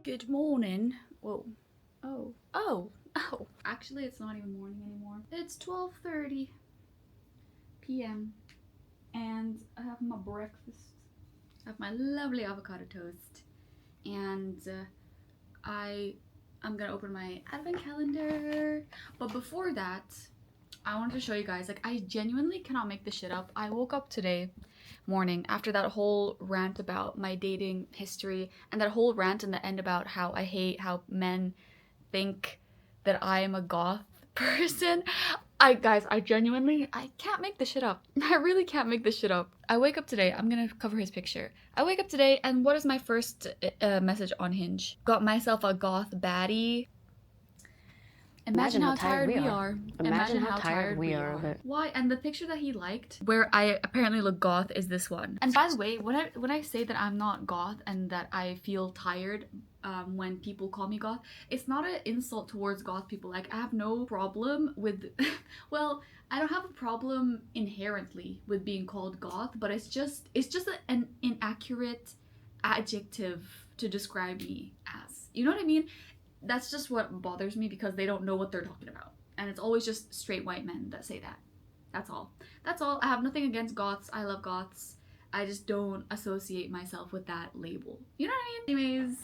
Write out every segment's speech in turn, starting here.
Good morning. Whoa. Oh. Actually, it's not even morning anymore. It's 12:30 p.m. and I have my breakfast. I have my lovely avocado toast, and I'm gonna open my advent calendar. But before that, I wanted to show you guys, like, I genuinely cannot make this shit up. I woke up today morning after that whole rant about my dating history and that whole rant in the end about how I hate how men think that I am a goth person. I can't make this shit up. I really can't make this shit up. I wake up today, I'm gonna cover his picture. I wake up today and what is my first message on Hinge? Got myself a goth baddie. Imagine how tired we are. Imagine how tired we are of it. Why? And the picture that he liked, where I apparently look goth, is this one. And by the way, when I say that I'm not goth and that I feel tired when people call me goth, it's not an insult towards goth people. Like, I have no problem with, well, I don't have a problem inherently with being called goth, but it's just an inaccurate adjective to describe me as. You know what I mean? That's just what bothers me because they don't know what they're talking about. And it's always just straight white men that say that. That's all. That's all. I have nothing against goths. I love goths. I just don't associate myself with that label. You know what I mean? Anyways,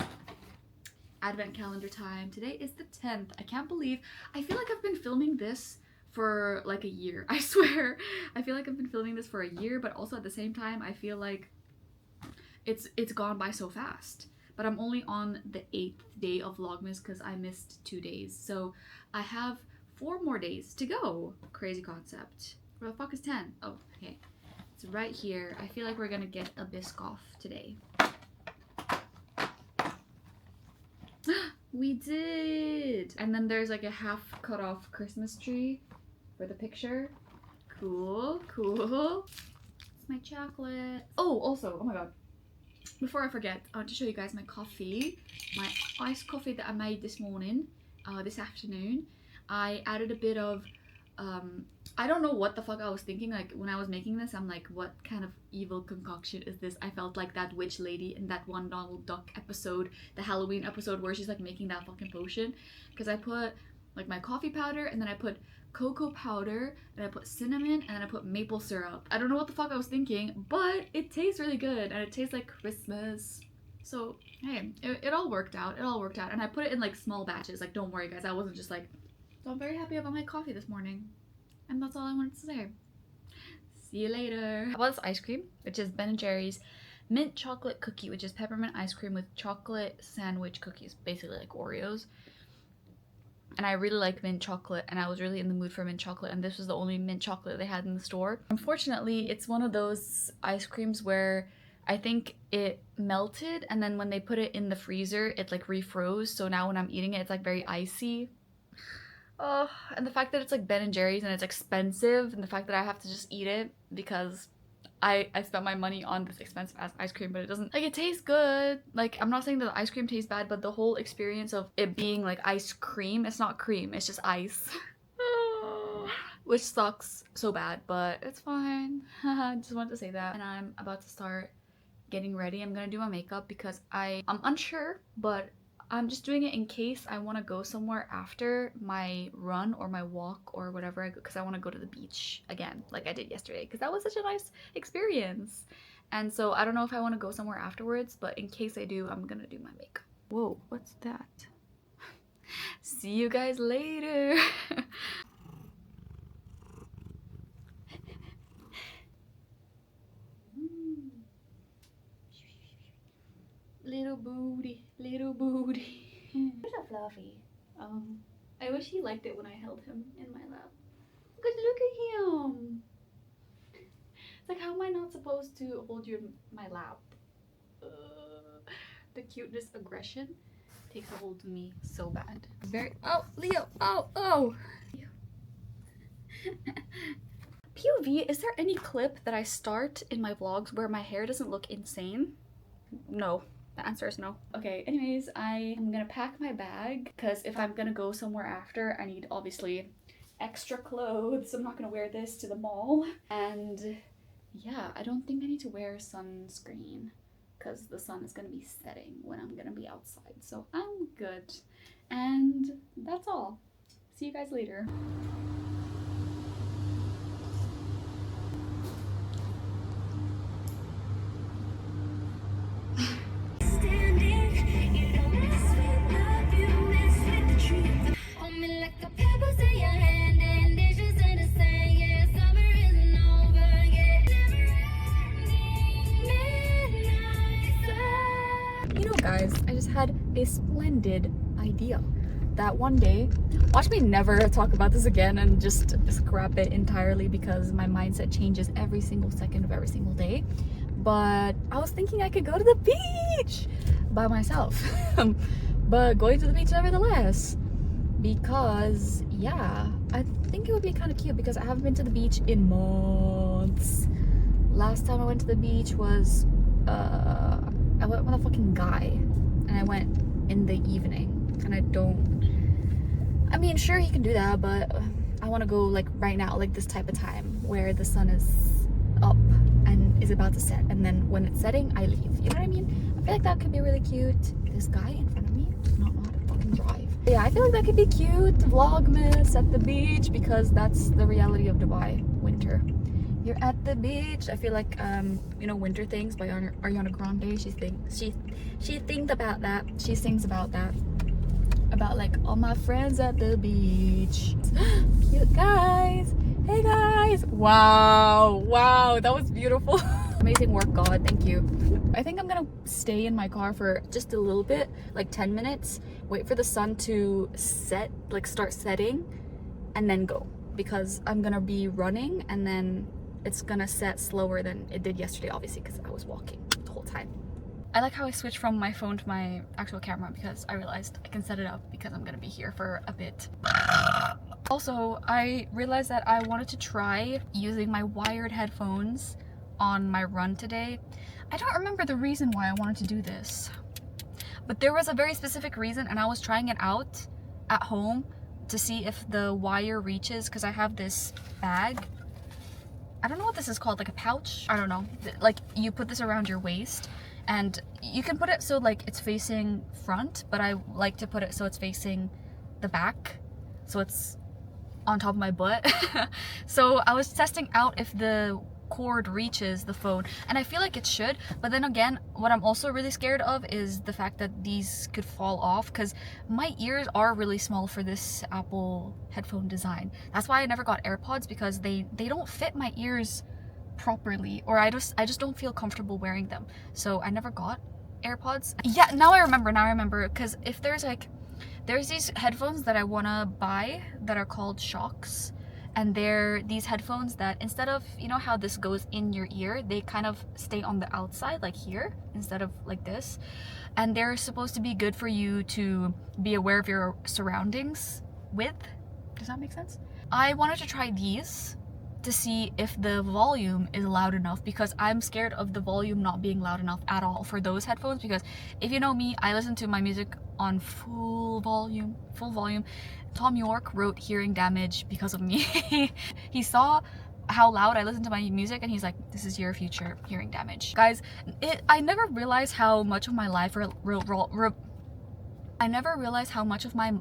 advent calendar time. Today is the 10th. I can't believe. I feel like I've been filming this for like a year. I swear. I feel like I've been filming this for a year, but also at the same time, I feel like it's gone by so fast. But I'm only on the 8th day of vlogmas because I missed 2 days. So I have 4 more days to go. Crazy concept. Where the fuck is 10? Oh, okay. It's right here. I feel like we're gonna get a Biscoff today. We did! And then there's like a half cut off Christmas tree for the picture. Cool. It's my chocolate. Oh, also, oh my god. Before I forget, I want to show you guys my coffee, my iced coffee that I made this morning, this afternoon. I added a bit of, I don't know what the fuck I was thinking, like when I was making this, I'm like, what kind of evil concoction is this? I felt like that witch lady in that one Donald Duck episode, the Halloween episode where she's like making that fucking potion, because I put like my coffee powder and then I put cocoa powder and I put cinnamon and I put maple syrup. I don't know what the fuck I was thinking, but it tastes really good and it tastes like Christmas. So hey, it all worked out. And I put it in like small batches. Like, don't worry guys, I wasn't just like. So I'm very happy about my coffee this morning. And that's all I wanted to say. See you later. I bought this ice cream, which is Ben & Jerry's mint chocolate cookie, which is peppermint ice cream with chocolate sandwich cookies, basically like Oreos. And I really like mint chocolate, and I was really in the mood for mint chocolate, and this was the only mint chocolate they had in the store. Unfortunately, it's one of those ice creams where I think it melted, and then when they put it in the freezer, it like refroze, so now when I'm eating it, it's like very icy. Oh, and the fact that it's like Ben & Jerry's and it's expensive, and the fact that I have to just eat it because I spent my money on this expensive ass ice cream, but it doesn't, like, it tastes good. Like, I'm not saying that the ice cream tastes bad, but the whole experience of it being like ice cream, it's not cream, it's just ice. Which sucks so bad, but it's fine. Just wanted to say that. And I'm about to start getting ready. I'm gonna do my makeup because I'm unsure, but I'm just doing it in case I want to go somewhere after my run or my walk or whatever I go, because I want to go to the beach again like I did yesterday because that was such a nice experience. And so I don't know if I want to go somewhere afterwards, but in case I do, I'm gonna do my makeup. Whoa, what's that? See you guys later. Little booty, little booty. You're so fluffy. I wish he liked it when I held him in my lap. Because look at him. It's like, how am I not supposed to hold you in my lap? The cuteness aggression takes a hold of me so bad. Oh, Leo, oh. POV, is there any clip that I start in my vlogs where my hair doesn't look insane? No. The answer is no. Okay, anyways, I am gonna pack my bag because if I'm gonna go somewhere after, I need obviously extra clothes. I'm not gonna wear this to the mall. And yeah, I don't think I need to wear sunscreen. because the sun is gonna be setting when I'm gonna be outside. So I'm good. And that's all. See you guys later. You know, guys, I just had a splendid idea that one day, watch me never talk about this again and just scrap it entirely because my mindset changes every single second of every single day. But I was thinking I could go to the beach by myself. But going to the beach nevertheless, because yeah, I think it would be kind of cute because I haven't been to the beach in months. Last time I went to the beach was I went with a fucking guy, and I went in the evening, and I mean, sure, he can do that, but I want to go like right now, like this type of time where the sun is up and is about to set, and then when it's setting, I leave. You know what I mean? I feel like that could be really cute. This guy in front of me does not know how to fucking drive. Yeah, I feel like that could be cute. Vlogmas at the beach, because that's the reality of Dubai winter. You're at the beach. I feel like you know, Winter Things by Ariana Grande. She thinks about that. She sings about that. About like all my friends at the beach. Cute guys. Hey guys. Wow, that was beautiful. Amazing work, God. Thank you. I think I'm gonna stay in my car for just a little bit, like 10 minutes, wait for the sun to set, like start setting, and then go, because I'm gonna be running and then it's gonna set slower than it did yesterday, obviously, because I was walking the whole time. I like how I switched from my phone to my actual camera because I realized I can set it up because I'm gonna be here for a bit. Also, I realized that I wanted to try using my wired headphones on my run today. I don't remember the reason why I wanted to do this, but there was a very specific reason, and I was trying it out at home to see if the wire reaches, because I have this bag. I don't know what this is called, like a pouch? I don't know. Like, you put this around your waist, and you can put it so like it's facing front, but I like to put it so it's facing the back, so it's on top of my butt. So I was testing out if the cord reaches the phone, and I feel like it should, but then again, what I'm also really scared of is the fact that these could fall off, because my ears are really small for this Apple headphone design. That's why I never got AirPods, because they don't fit my ears properly, or I just don't feel comfortable wearing them, so I never got AirPods. Yeah, now I remember, because if there's these headphones that I want to buy that are called Shocks, and they're these headphones that instead of, you know how this goes in your ear, they kind of stay on the outside, like here, instead of like this, and they're supposed to be good for you to be aware of your surroundings with. Does that make sense? I wanted to try these to see if the volume is loud enough, because I'm scared of the volume not being loud enough at all for those headphones, because if you know me, I listen to my music on full volume. Tom York wrote Hearing Damage because of me. He saw how loud I listen to my music, and he's like, this is your future hearing damage. Guys, I never realized how much of my life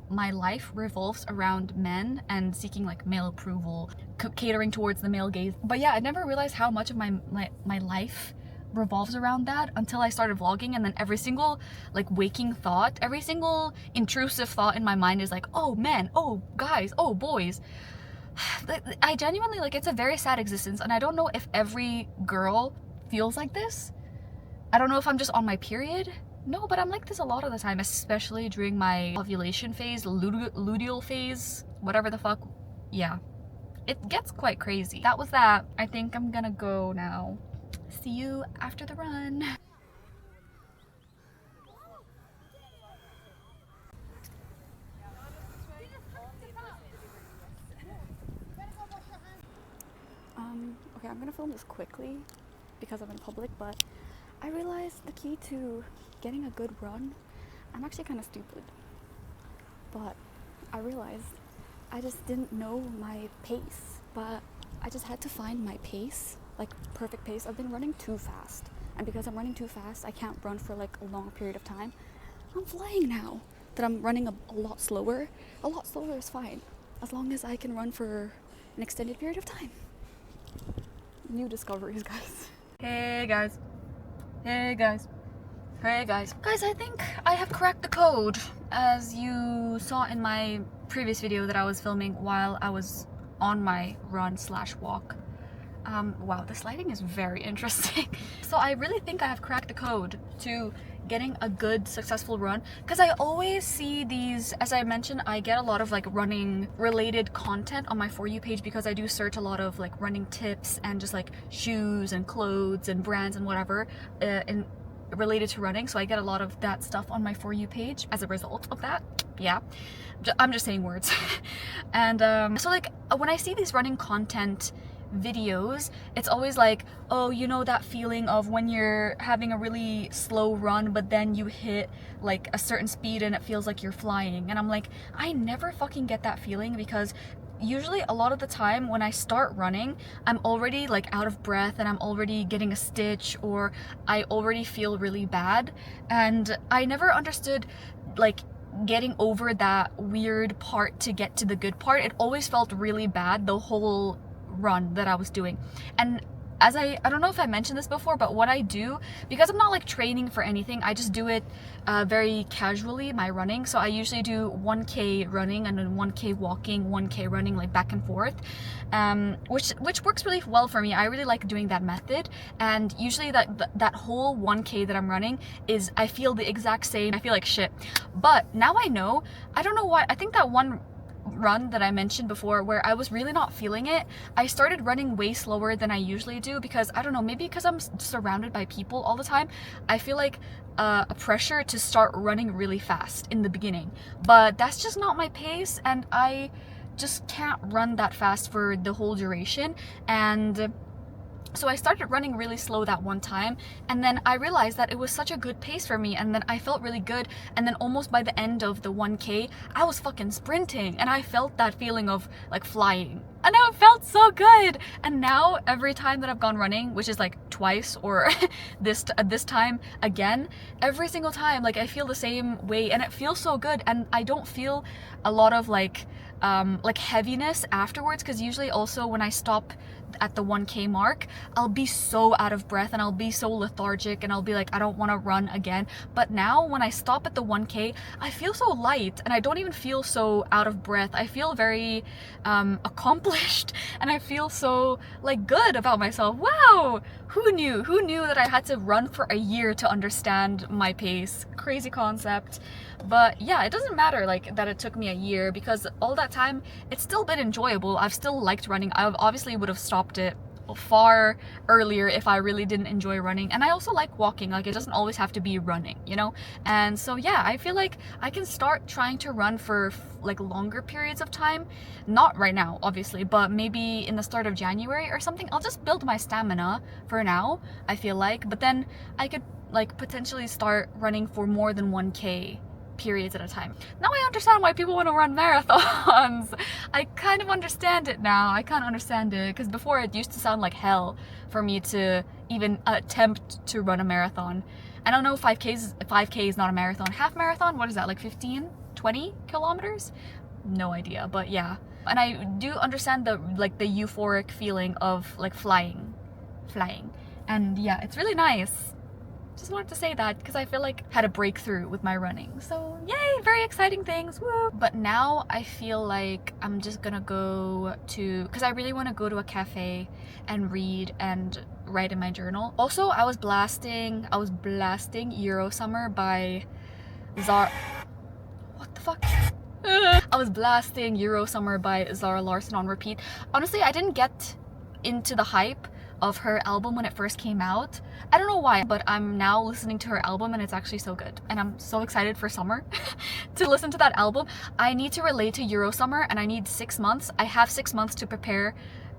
my life revolves around men and seeking like male approval, catering towards the male gaze. But yeah, I never realized how much of my life revolves around that until I started vlogging, and then every single like waking thought, every single intrusive thought in my mind is like, oh men, oh guys, oh boys. I genuinely, like, it's a very sad existence, and I don't know if every girl feels like this. I don't know if I'm just on my period. No, but I'm like this a lot of the time, especially during my ovulation phase, luteal phase, whatever the fuck. Yeah, it gets quite crazy. That was that. I think I'm gonna go now. See you after the run. Okay, I'm gonna film this quickly because I'm in public, but I realized the key to getting a good run, I'm actually kind of stupid, but I realized I just didn't know my pace, but I just had to find my pace, like perfect pace. I've been running too fast. and because I'm running too fast, I can't run for like a long period of time. I'm flying now that I'm running a lot slower. A lot slower is fine, as long as I can run for an extended period of time. New discoveries, guys. Hey guys. Hey guys. Hey guys. Guys, I think I have cracked the code. As you saw in my previous video that I was filming while I was on my run/walk. Wow, this lighting is very interesting. So I really think I have cracked the code to getting a good successful run, because I always see these, as I mentioned, I get a lot of like running related content on my For You page because I do search a lot of like running tips and just like shoes and clothes and brands and whatever and related to running. So I get a lot of that stuff on my For You page as a result of that. Yeah, I'm just saying words. And so like when I see these running content videos, it's always like, oh, you know that feeling of when you're having a really slow run but then you hit like a certain speed and it feels like you're flying. And I'm like, I never fucking get that feeling, because usually a lot of the time when I start running, I'm already like out of breath and I'm already getting a stitch, or I already feel really bad. And I never understood like getting over that weird part to get to the good part. It always felt really bad the whole run that I was doing. And as I don't know if I mentioned this before, but what I do, because I'm not like training for anything, I just do it very casually, my running. So I usually do 1K running and then 1K walking, 1K running, like back and forth, which works really well for me. I really like doing that method. And usually that whole 1K that I'm running is, I feel the exact same. I feel like shit. But now I know, I don't know why, I think that one run that I mentioned before where I was really not feeling it, I started running way slower than I usually do, because I don't know, maybe because I'm surrounded by people all the time, I feel like a pressure to start running really fast in the beginning. But that's just not my pace, and I just can't run that fast for the whole duration. And so I started running really slow that one time, and then I realized that it was such a good pace for me, and then I felt really good, and then almost by the end of the 1K, I was fucking sprinting, and I felt that feeling of like flying, and it felt so good. And now every time that I've gone running, which is like twice, or this time again, every single time, like I feel the same way, and it feels so good, and I don't feel a lot of like heaviness afterwards, because usually also when I stop at the 1K mark, I'll be so out of breath and I'll be so lethargic and I'll be like, I don't want to run again. But now when I stop at the 1K, I feel so light and I don't even feel so out of breath. I feel very accomplished, and I feel so like good about myself. Wow, who knew that I had to run for a year to understand my pace? Crazy concept. But yeah, it doesn't matter like that it took me a year, because all that time it's still been enjoyable. I've still liked running. I obviously would have stopped it far earlier if I really didn't enjoy running. And I also like walking, like it doesn't always have to be running, you know? And so yeah, I feel like I can start trying to run for like longer periods of time. Not right now, obviously, but maybe in the start of January or something. I'll just build my stamina for now, I feel like. But then I could like potentially start running for more than 1K periods at a time. Now I understand why people want to run marathons. I kind of understand it now. I can't understand it, because before it used to sound like hell for me to even attempt to run a marathon. I don't know, 5K is not a marathon. Half marathon, what is that, like 15, 20 kilometers? No idea, but yeah. And I do understand the euphoric feeling of like flying. And yeah, it's really nice. Just wanted to say that because I feel like I had a breakthrough with my running. So yay, very exciting things, woo! But now I feel like I'm just gonna go to, because I really want to go to a cafe and read and write in my journal. Also, I was blasting Eurosummer by what the fuck? I was blasting Eurosummer by Zara Larsson on repeat. Honestly, I didn't get into the hype of her album when it first came out. I don't know why, but I'm now listening to her album and it's actually so good. And I'm so excited for summer to listen to that album. I need to relate to Eurosummer and I need 6 months. I have 6 months to prepare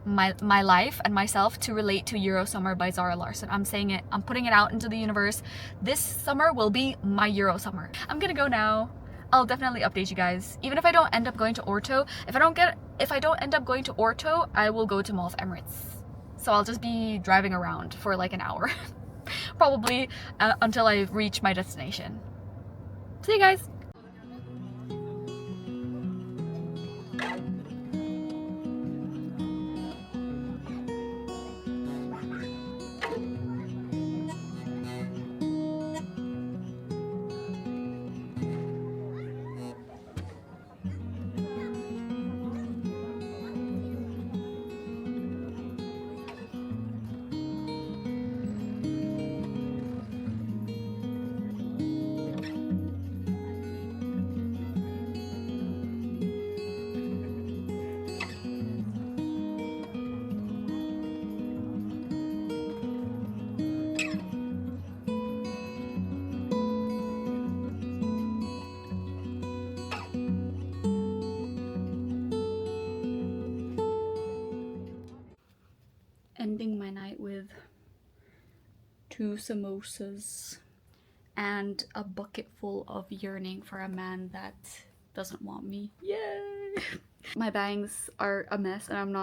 my life and myself to relate to Eurosummer by Zara Larsson. I'm saying it. I'm putting it out into the universe. This summer will be my Eurosummer. I'm gonna go now. I'll definitely update you guys. Even if I don't end up going to Orto, if I don't end up going to Orto, I will go to Mall of Emirates. So I'll just be driving around for like an hour probably until I reach my destination. See you guys. Ending my night with 2 samosas and a bucket full of yearning for a man that doesn't want me. Yay! My bangs are a mess and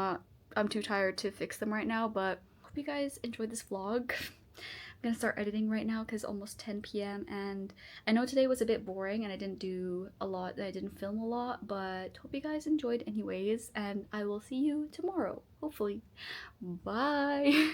I'm too tired to fix them right now, but hope you guys enjoyed this vlog. I'm gonna start editing right now because almost 10 p.m. and I know today was a bit boring and I didn't do a lot, I didn't film a lot, but hope you guys enjoyed anyways, and I will see you tomorrow, hopefully. Bye!